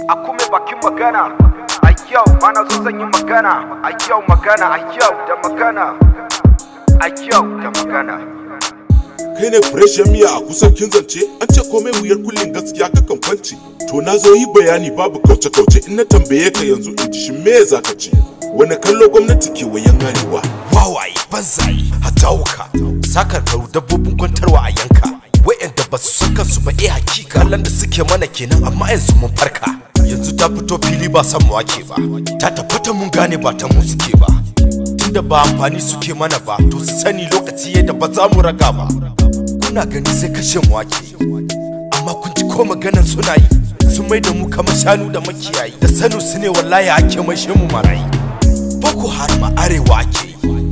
Akume bakin magana. A yau mana so zan yi magana. A yau magana, a yau da magana. A yau da magana. Kai ne fresh miya a kusan kin zance, an ce komai wuyar kullin gaskiya ka kamfanci. To na zo yi bayani babu kauce-kauce, in na tambaye ka yanzu in ji shin me za ka ce? Wani kallo gwamnati ke wayan arewa? Wawaye, banzaye, hatawuka, sakar karu dabbobin kwantarwa a yanka. Wa'yanda ba su san kansu ba hakika kallon da suke mana kenan amma yanzu mun farka. Yanzu ta fito fili ba san mu ake ba, ta tabbata mun gane ba ta mu suke ba. Tunda ba amfani suke mana ba, to su sani lokaci yadda ba za mu raga ba. Kuna gani sai kashe mu ake, amma kun ji ko maganar suna yi. Sun mai da mu kamar shanu da makiyayi, da sanu su ne wallahi ake maishe mu marayi. Boko Haram a arewa ake yi,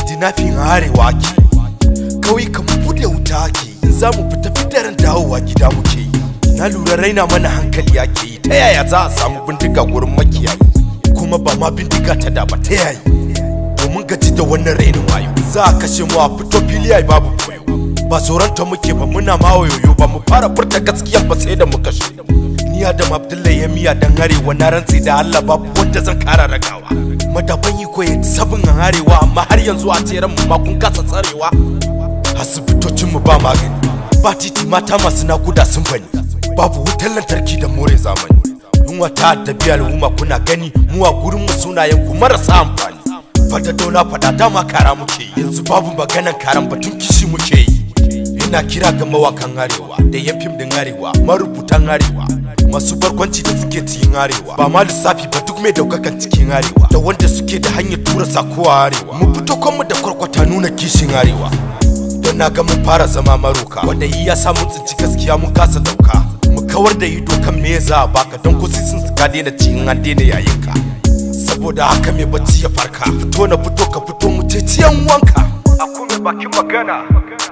kidnapping a arewa ake yi, kauyukan mu bude wuta ake yi. In za mu fita fitaran dawowa gida muke yi. Na lura raina mana hankali ake yi, ta yaya za a samu bindiga gurin makiyayi? Kuma ba ma bindiga ta da ba ta yayi. Domin gaji da wannan rainin wayo, za a kashe mu a fito fili ai babu koyo. Ba tsoronta muke ba, muna ma wayoyo ba, mu fara furta gaskiya ba sai da mu kashe. Ni Adam Abdullahi ya miya dan arewa, na rantsi da Allah babu wanda zan kara ragawa. Madaban yi koyi sabin arewa, amma har yanzu a tseren mu ma kun kasa tsarewa. Asibitocin mu ba magani, ba titi, mata masu nakuda sun bani, babu wutar lantarki da more zamani. Yunwa ta addabi al'umma kuna gani, mu a gurin mu sunayen ku marasa amfani. Fata dauna fada dama kara muke yi, yanzu babu maganan karan batun kishi muke yi. Ina kira ga mawakan arewa da yan fim din arewa, marubutan arewa, masu barkwanci da suke cikin arewa, ba ma lissafi ba duk mai daukakan cikin arewa, da wanda suke da hanyar tura sako a arewa. Mu fito kanmu da kwarkwata nuna kishin arewa, don na ga mun fara zama maroka, wanda iya sa mun tsinci gaskiya mun kasa dauka. Mu kawar da ido kan me za a baka, don kusi sun ka daina cikin an daina yayinka. Saboda haka mai bacci ya farka, fito na fito ka fito mu ce ciyan wanka. Akume bakin magana.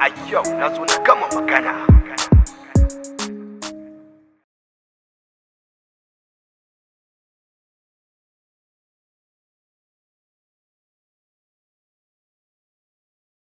A yau na zo na gama magana.